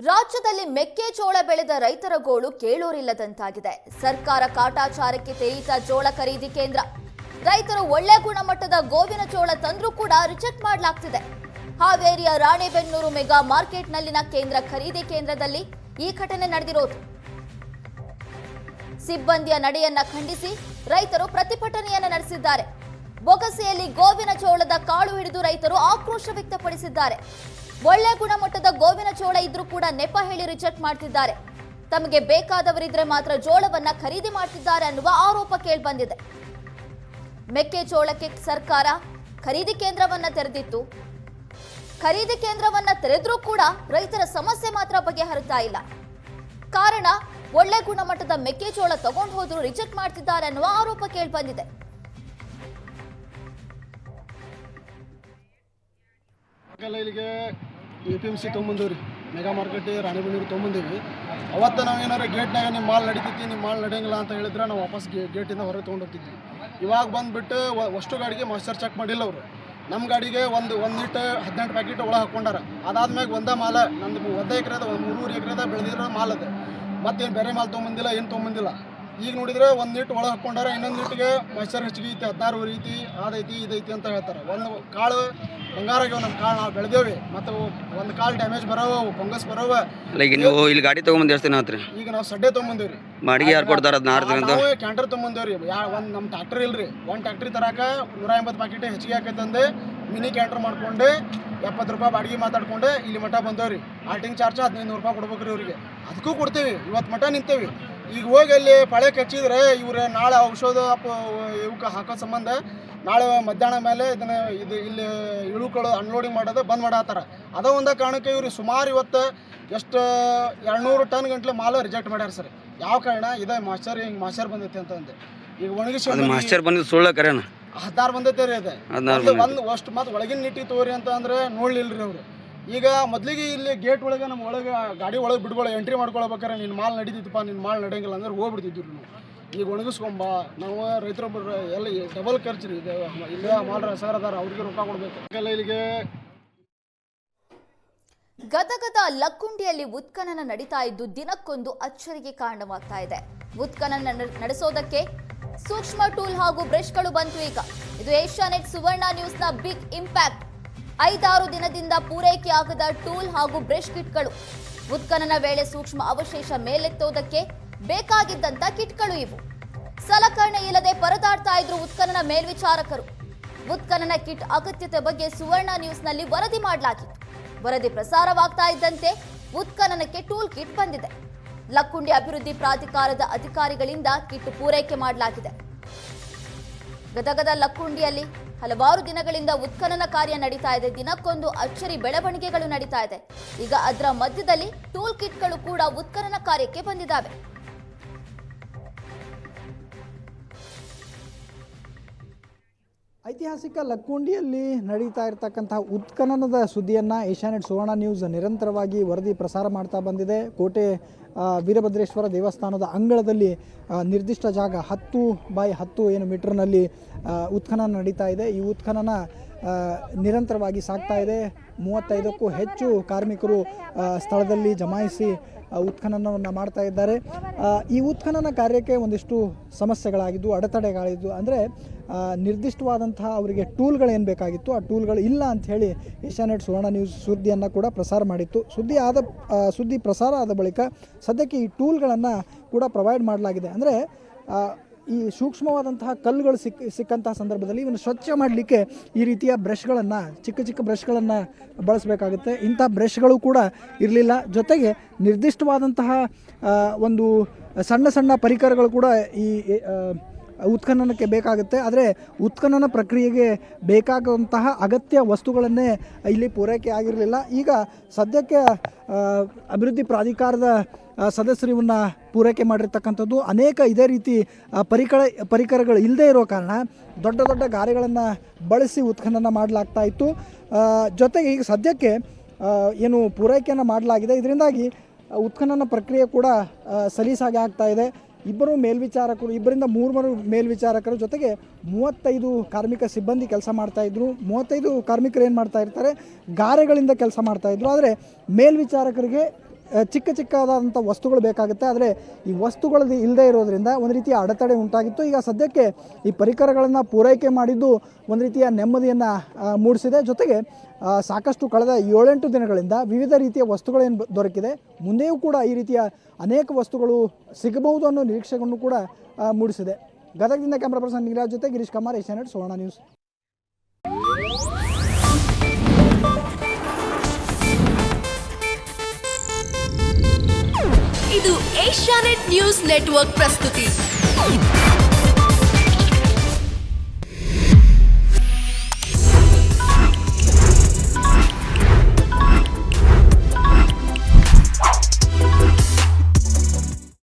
ರಾಜ್ಯದಲ್ಲಿ ಮೆಕ್ಕೆಜೋಳ ಬೆಳೆದ ರೈತರ ಗೋಳು ಕೇಳೋರಿಲ್ಲದಂತಾಗಿದೆ. ಸರ್ಕಾರ ಕಾಟಾಚಾರಕ್ಕೆ ತೇಯಿತ ಜೋಳ ಖರೀದಿ ಕೇಂದ್ರ. ರೈತರು ಒಳ್ಳೆ ಗುಣಮಟ್ಟದ ಗೋವಿನ ಜೋಳ ತಂದ್ರೂ ಕೂಡ ರಿಜೆಕ್ಟ್ ಮಾಡಲಾಗ್ತಿದೆ. ಹಾವೇರಿಯ ರಾಣೆಬೆನ್ನೂರು ಮೆಗಾ ಮಾರ್ಕೆಟ್ನಲ್ಲಿನ ಕೇಂದ್ರ ಖರೀದಿ ಕೇಂದ್ರದಲ್ಲಿ ಈ ಘಟನೆ ನಡೆದಿರೋದು. ಸಿಬ್ಬಂದಿಯ ನಡೆಯನ್ನ ಖಂಡಿಸಿ ರೈತರು ಪ್ರತಿಭಟನೆಯನ್ನ ನಡೆಸಿದ್ದಾರೆ. ಬೊಗಸೆಯಲ್ಲಿ ಗೋವಿನ ಜೋಳದ ಕಾಳು ಹಿಡಿದು ರೈತರು ಆಕ್ರೋಶ ವ್ಯಕ್ತಪಡಿಸಿದ್ದಾರೆ. ಒಳ್ಳೆ ಗುಣಮಟ್ಟದ ಗೋವಿನ ಜೋಳ ಇದ್ರೂ ಕೂಡ ನೆಪ ಹೇಳಿ ರಿಜೆಕ್ಟ್ ಮಾಡ್ತಿದ್ದಾರೆ. ತಮಗೆ ಬೇಕಾದವರಿದ್ರೆ ಮಾತ್ರ ಜೋಳವನ್ನ ಖರೀದಿ ಮಾಡ್ತಿದ್ದಾರೆ ಅನ್ನುವ ಆರೋಪ ಕೇಳಿಬಂದಿದೆ. ಮೆಕ್ಕೆಜೋಳಕ್ಕೆ ಸರ್ಕಾರ ಖರೀದಿ ಕೇಂದ್ರವನ್ನ ತೆರೆದಿತ್ತು. ಖರೀದಿ ಕೇಂದ್ರವನ್ನ ತೆರೆದ್ರೂ ಕೂಡ ರೈತರ ಸಮಸ್ಯೆ ಮಾತ್ರ ಬಗೆಹರಿತಾ ಇಲ್ಲ. ಕಾರಣ ಒಳ್ಳೆ ಗುಣಮಟ್ಟದ ಮೆಕ್ಕೆಜೋಳ ತಗೊಂಡು ಹೋದ್ರು ರಿಜೆಕ್ಟ್ ಮಾಡ್ತಿದ್ದಾರೆ ಅನ್ನುವ ಆರೋಪ ಕೇಳಿಬಂದಿದೆ. ಇಲ್ಲಿಗೆ APMC ತೊಗೊಂಬಂದಿವ್ರಿ, ಮೆಗಾ ಮಾರ್ಕೆಟ್ ರಾಣೆಬೆನ್ನೂರು ತೊಗೊಂಬಂದಿವಿ. ಅವತ್ತು ನಾವು ಏನಾರು ಗೇಟ್ನಾಗ ನಿಮ್ಮ ಮಾಲ್ ನಡೀತೈತಿ, ನಿಮ್ಮ ಮಾಲ್ ನಡೆಯಂಗಿಲ್ಲ ಅಂತ ಹೇಳಿದ್ರೆ ನಾವು ವಾಪಸ್ ಗೇಟಿಂದ ಹೊರಗೆ ತೊಗೊಂಡು ಹೋಗ್ತಿದ್ವಿ. ಇವಾಗ ಬಂದುಬಿಟ್ಟು ಅಷ್ಟು ಗಾಡಿಗೆ ಮಾಯ್ಚರ್ ಚೆಕ್ ಮಾಡಿಲ್ಲ ಅವರು. ನಮ್ಮ ಗಾಡಿಗೆ ಒಂದು ಇಟ್ಟು 18 ಪ್ಯಾಕೆಟ್ ಒಳಗೆ ಹಾಕ್ಕೊಂಡಾರ. ಅದಾದ್ಮೇಲೆ ಒಂದೇ ಮಾಲ ನಂದು 1 ಎಕರೆದ 3 ಎಕರೆದ ಬೆಳೆದಿರೋ ಮಾಲ್ ಅದು. ಮತ್ತೇನು ಬೇರೆ ಮಾಲ್ ತೊಗೊಂಬಂದಿಲ್ಲ, ಏನು ತೊಗೊಂಬಂದಿಲ್ಲ. ಈಗ ನೋಡಿದ್ರೆ 1 ಇಟ್ಟು ಒಳಗೆ ಹಾಕ್ಕೊಂಡಾರ, ಇನ್ನೊಂದು ಇಟ್ಟಿಗೆ ಮಾಯ್ಚರ್ ಹೆಚ್ಚಿಗೆ ಐತಿ, 16 ಐತಿ, ಅದೈತಿ ಇದೈತಿ ಅಂತ ಹೇಳ್ತಾರೆ. ಒಂದು ಕಾಳು ಬಂಗಾರ ಆಗ್ಯಾವ ನಮ್ಮ ಕಾಳು, ನಾವು ಬೆಳೆದೇವಿ. ಮತ್ತು ಒಂದು ಕಾಳು ಡ್ಯಾಮೇಜ್ ಬರೋವ, ಫಂಗಸ್ ಬರೋವ. ಈಗ ನೀವು ಇಲ್ಲಿ ಗಾಡಿ ತೊಗೊಂಬಂದು ಎಷ್ಟು ದಿನ ಆತ್ರಿ? ಈಗ ನಾವು ಸಡ್ಡೆ ತೊಗೊಂಬಂದಿವ್ರಿ. ಬಾಡಿಗೆ ಯಾರು ಕೊಡ್ತಾರ? ನಾವು ಕ್ಯಾಂಟರ್ ತೊಗೊಂಬಂದೇವ್ರಿ. ಒಂದು ನಮ್ಮ ಟ್ಯಾಕ್ಟ್ರಿ ಇಲ್ರಿ, ಒಂದು ಟ್ಯಾಕ್ಟ್ರಿ ತರಾಕ 180 ಪ್ಯಾಕೆಟ್ ಹೆಚ್ಚಿಗೆ ಹಾಕೈತಂದು ಮಿನಿ ಕ್ಯಾಂಟರ್ ಮಾಡ್ಕೊಂಡು 70 ರೂಪಾಯಿ ಬಾಡಿಗೆ ಮಾತಾಡ್ಕೊಂಡು ಇಲ್ಲಿ ಮಠ ಬಂದವ್ರಿ. ಆಲ್ಟಿಂಗ್ ಚಾರ್ಜ್ 1500 ರೂಪಾಯಿ ಕೊಡ್ಬೇಕ್ರಿ ಅವ್ರಿಗೆ. ಅದಕ್ಕೂ ಕೊಡ್ತೀವಿ. ಇವತ್ತು ಮಠ ನಿಂತೇವಿ. ಈಗ ಹೋಗಿ ಅಲ್ಲಿ ಪಳೆ ಕಚ್ಚಿದ್ರೆ ಇವ್ರು ನಾಳೆ ಔಷಧ ಇವಕ್ಕೆ ಹಾಕೋ ಸಂಬಂಧ ನಾಳೆ ಮಧ್ಯಾಹ್ನ ಮೇಲೆ ಇದು ಇಲ್ಲಿ ಇಳುಗಳು ಅನ್ಲೋಡಿಂಗ್ ಮಾಡೋದು ಬಂದ್ ಮಾಡತ್ತಾರ. ಅದ ಒಂದ ಕಾರಣಕ್ಕೆ ಇವ್ರು ಸುಮಾರು ಇವತ್ತು ಎಷ್ಟು 200 ಟನ್ ಗಂಟ್ಲೆ ಮಾಲು ರಿಜೆಕ್ಟ್ ಮಾಡ್ಯಾರ ಸರ್. ಯಾವ ಕಾರಣ? ಇದೇ ಮಾಸ್ಟರ್ ಹಿಂಗೆ ಮಾಸ್ಟರ್ ಬಂದೈತೆ ಅಂತಂದೆ. ಈಗ ಒಣಗಿಸಿ ಮಾಸ್ಟರ್ ಬಂದಿದ್ದು ಸುಳ್ಳ ಕರೆನ 16 ಬಂದೈತೆ ರೀ. ಅದೇ ಒಂದು ಅಷ್ಟು ಮತ್ತು ಒಳಗಿನ ನೀಟಿ ತೋರಿ ಅಂತ ಅಂದ್ರೆ ನೋಡ್ಲಿಲ್ರಿ ಅವರು. ಈಗ ಮೊದಲಿಗೆ ಇಲ್ಲಿ ಗೇಟ್ ಒಳಗೆ ನಮ್ಮ ಒಳಗೆ ಗಾಡಿ ಒಳಗೆ ಬಿಡ್ಕೊಳ್ಳೋ ಎಂಟ್ರಿ ಮಾಡ್ಕೊಳ್ಬೇಕಾರೆ ನಿನ್ನ ಮಾಲ್ ನಡೀತಿತ್ತಪ್ಪ, ನಿನ್ನ ಮಾಲ್ ನಡೆಯಂಗಿಲ್ಲ ಅಂದ್ರೆ ಹೋಗ್ಬಿಡ್ತಿದ್ವಿ ನಾವು. ಈಗ ಒಣಗಿಸ್ಕೊಂಬ ನಾವು ರೈತರೊಬ್ಬರು ಎಲ್ಲ ಡಬಲ್ ಖರ್ಚು ರೀ. ಇದು ಇಲ್ಲ ಮಾಲ್ ಸರ್ ಅದಾರ, ಅವ್ರಿಗೆ ರೊಕ್ಕ ಕೊಡ್ಬೇಕು. ಇಲ್ಲಿಗೆ ಗದಗದ ಲಕ್ಕುಂಡಿಯಲ್ಲಿ ಉತ್ಖನನ ನಡೀತಾ ಇದ್ದು ದಿನಕ್ಕೊಂದು ಅಚ್ಚರಿಗೆ ಕಾರಣವಾಗ್ತಾ ಇದೆ. ಉತ್ಖನನ ನಡೆಸೋದಕ್ಕೆ ಸೂಕ್ಷ್ಮ ಟೂಲ್ ಹಾಗೂ ಬ್ರಷ್ಗಳು ಬಂತು. ಈಗ ಇದು ಏಷ್ಯಾನೆಟ್ ಸುವರ್ಣ ನ್ಯೂಸ್ನ ಬಿಗ್ ಇಂಪ್ಯಾಕ್ಟ್. 5-6 ದಿನದಿಂದ ಪೂರೈಕೆ ಆಗದ ಟೂಲ್ ಹಾಗೂ ಬ್ರಷ್ ಕಿಟ್ಗಳು. ಉತ್ಖನನ ವೇಳೆ ಸೂಕ್ಷ್ಮ ಅವಶೇಷ ಮೇಲೆತ್ತೋದಕ್ಕೆ ಬೇಕಾಗಿದ್ದಂತ ಕಿಟ್ಗಳು ಇವು. ಸಲಕರಣೆ ಇಲ್ಲದೆ ಪರದಾಡ್ತಾ ಇದ್ರು ಉತ್ಖನನ ಮೇಲ್ವಿಚಾರಕರು. ಉತ್ಖನನ ಕಿಟ್ ಅಗತ್ಯತೆ ಬಗ್ಗೆ ಸುವರ್ಣ ನ್ಯೂಸ್ನಲ್ಲಿ ವರದಿ ಮಾಡಲಾಗಿತ್ತು. ವರದಿ ಪ್ರಸಾರವಾಗ್ತಾ ಇದ್ದಂತೆ ಉತ್ಖನನಕ್ಕೆ ಟೂಲ್ ಕಿಟ್ ಬಂದಿದೆ. ಲಕ್ಕುಂಡಿ ಅಭಿವೃದ್ಧಿ ಪ್ರಾಧಿಕಾರದ ಅಧಿಕಾರಿಗಳಿಂದ ಕಿಟ್ ಪೂರೈಕೆ ಮಾಡಲಾಗಿದೆ. ಗದಗದ ಲಕ್ಕುಂಡಿಯಲ್ಲಿ ಹಲವಾರು ದಿನಗಳಿಂದ ಉತ್ಖನನ ಕಾರ್ಯ ನಡೀತಾ ಇದೆ. ದಿನಕ್ಕೊಂದು ಅಚ್ಚರಿ ಬೆಳವಣಿಗೆಗಳು ನಡೀತಾ ಇದೆ. ಈಗ ಅದರ ಮಧ್ಯದಲ್ಲಿ ಟೂಲ್ ಕಿಟ್ಗಳು ಕೂಡ ಉತ್ಖನನ ಕಾರ್ಯಕ್ಕೆ ಬಂದಿದ್ದಾವೆ. ಐತಿಹಾಸಿಕ ಲಕ್ಕುಂಡಿಯಲ್ಲಿ ನಡೀತಾ ಇರತಕ್ಕಂತಹ ಉತ್ಖನನದ ಸುದ್ದಿಯನ್ನು ಏಷ್ಯಾನೆಟ್ ಸುವರ್ಣ ನ್ಯೂಸ್ ನಿರಂತರವಾಗಿ ವರದಿ ಪ್ರಸಾರ ಮಾಡ್ತಾ ಬಂದಿದೆ. ಕೋಟೆ ವೀರಭದ್ರೇಶ್ವರ ದೇವಸ್ಥಾನದ ಅಂಗಳದಲ್ಲಿ ನಿರ್ದಿಷ್ಟ ಜಾಗ 10x10 ಏನು ಮೀಟರ್ನಲ್ಲಿ ಉತ್ಖನನ ನಡೀತಾ ಇದೆ. ಈ ಉತ್ಖನನ ನಿರಂತರವಾಗಿ ಸಾಗ್ತಾ ಇದೆ. 35ಕ್ಕೂ ಹೆಚ್ಚು ಕಾರ್ಮಿಕರು ಸ್ಥಳದಲ್ಲಿ ಜಮಾಯಿಸಿ ಉತ್ಖನನವನ್ನು ಮಾಡ್ತಾ ಇದ್ದಾರೆ. ಈ ಉತ್ಖನನ ಕಾರ್ಯಕ್ಕೆ ಒಂದಿಷ್ಟು ಸಮಸ್ಯೆಗಳಾಗಿದ್ದು, ಅಡೆತಡೆಗಳಿದ್ದು. ಅಂದರೆ ನಿರ್ದಿಷ್ಟವಾದಂತಹ ಅವರಿಗೆ ಟೂಲ್ಗಳೇನು ಬೇಕಾಗಿತ್ತು ಆ ಟೂಲ್ಗಳು ಇಲ್ಲ ಅಂಥೇಳಿ ಏಷ್ಯಾನೆಟ್ ಸುವರ್ಣ ನ್ಯೂಸ್ ಸುದ್ದಿಯನ್ನು ಕೂಡ ಪ್ರಸಾರ ಮಾಡಿತ್ತು. ಸುದ್ದಿ ಪ್ರಸಾರ ಆದ ಬಳಿಕ ಸದ್ಯಕ್ಕೆ ಈ ಟೂಲ್ಗಳನ್ನು ಕೂಡ ಪ್ರೊವೈಡ್ ಮಾಡಲಾಗಿದೆ. ಅಂದರೆ ಈ ಸೂಕ್ಷ್ಮವಾದಂತಹ ಕಲ್ಲುಗಳು ಸಿಕ್ಕಂತಹ ಸಂದರ್ಭದಲ್ಲಿ ಇವನ್ನು ಸ್ವಚ್ಛ ಮಾಡಲಿಕ್ಕೆ ಈ ರೀತಿಯ ಬ್ರಷ್ಗಳನ್ನು, ಚಿಕ್ಕ ಬ್ರಷ್ಗಳನ್ನು ಬಳಸಬೇಕಾಗುತ್ತೆ. ಇಂಥ ಬ್ರಷ್ಗಳು ಕೂಡ ಇರಲಿಲ್ಲ. ಜೊತೆಗೆ ನಿರ್ದಿಷ್ಟವಾದಂತಹ ಒಂದು ಸಣ್ಣ ಪರಿಕರಗಳು ಕೂಡ ಈ ಉತ್ಖನನಕ್ಕೆ ಬೇಕಾಗುತ್ತೆ. ಆದರೆ ಉತ್ಖನನ ಪ್ರಕ್ರಿಯೆಗೆ ಬೇಕಾಗುವಂತಹ ಅಗತ್ಯ ವಸ್ತುಗಳನ್ನೇ ಇಲ್ಲಿ ಪೂರೈಕೆ ಆಗಿರಲಿಲ್ಲ. ಈಗ ಸದ್ಯಕ್ಕೆ ಅಭಿವೃದ್ಧಿ ಪ್ರಾಧಿಕಾರದ ಸದಸ್ಯರು ಇವನ್ನ ಪೂರೈಕೆ ಮಾಡಿರ್ತಕ್ಕಂಥದ್ದು. ಅನೇಕ ಇದೇ ರೀತಿ ಪರಿಕರಗಳು ಇಲ್ಲದೇ ಇರೋ ಕಾರಣ ದೊಡ್ಡ ಗಾರೆಗಳನ್ನು ಬಳಸಿ ಉತ್ಖನನ ಮಾಡಲಾಗ್ತಾ ಇತ್ತು. ಜೊತೆಗೆ ಈಗ ಸದ್ಯಕ್ಕೆ ಏನು ಪೂರೈಕೆಯನ್ನು ಮಾಡಲಾಗಿದೆ, ಇದರಿಂದಾಗಿ ಉತ್ಖನನ ಪ್ರಕ್ರಿಯೆ ಕೂಡ ಸಲೀಸಾಗಿ ಆಗ್ತಾ ಇದೆ. ಇಬ್ಬರಿಂದ ಮೂರು ಮೇಲ್ವಿಚಾರಕರು ಜೊತೆಗೆ 35 ಕಾರ್ಮಿಕ ಸಿಬ್ಬಂದಿ ಕೆಲಸ ಮಾಡ್ತಾಯಿದ್ರು. 35 ಕಾರ್ಮಿಕರು ಏನು ಮಾಡ್ತಾ ಇರ್ತಾರೆ, ಗಾರೆಗಳಿಂದ ಕೆಲಸ ಮಾಡ್ತಾಯಿದ್ರು. ಆದರೆ ಮೇಲ್ವಿಚಾರಕರಿಗೆ ಚಿಕ್ಕದಾದಂಥ ವಸ್ತುಗಳು ಬೇಕಾಗುತ್ತೆ. ಆದರೆ ಈ ವಸ್ತುಗಳು ಇಲ್ಲದೆ ಇರೋದ್ರಿಂದ ಒಂದು ರೀತಿಯ ಅಡೆತಡೆ ಉಂಟಾಗಿತ್ತು. ಈಗ ಸದ್ಯಕ್ಕೆ ಈ ಪರಿಕರಗಳನ್ನು ಪೂರೈಕೆ ಮಾಡಿದ್ದು ಒಂದು ರೀತಿಯ ನೆಮ್ಮದಿಯನ್ನು ಮೂಡಿಸಿದೆ. ಜೊತೆಗೆ ಸಾಕಷ್ಟು ಕಳೆದ 7-8 ದಿನಗಳಿಂದ ವಿವಿಧ ರೀತಿಯ ವಸ್ತುಗಳೇನು ದೊರಕಿದೆ, ಮುಂದೆಯೂ ಕೂಡ ಈ ರೀತಿಯ ಅನೇಕ ವಸ್ತುಗಳು ಸಿಗಬಹುದು ಅನ್ನೋ ನಿರೀಕ್ಷೆಗಳನ್ನು ಕೂಡ ಮೂಡಿಸಿದೆ. ಗದಗದಿಂದ ಕ್ಯಾಮ್ರಾ ಪರ್ಸನ್ ನೀರಾಜ್ ಜೊತೆ ಗಿರೀಶ್ ಕುಮಾರ್, ಏಷ್ಯಾನೆಟ್ ಸುವರ್ಣ ನ್ಯೂಸ್. ಇದು ಏಷ್ಯಾನೆಟ್ ನ್ಯೂಸ್ ನೆಟ್ವರ್ಕ್ ಪ್ರಸ್ತುತಿ.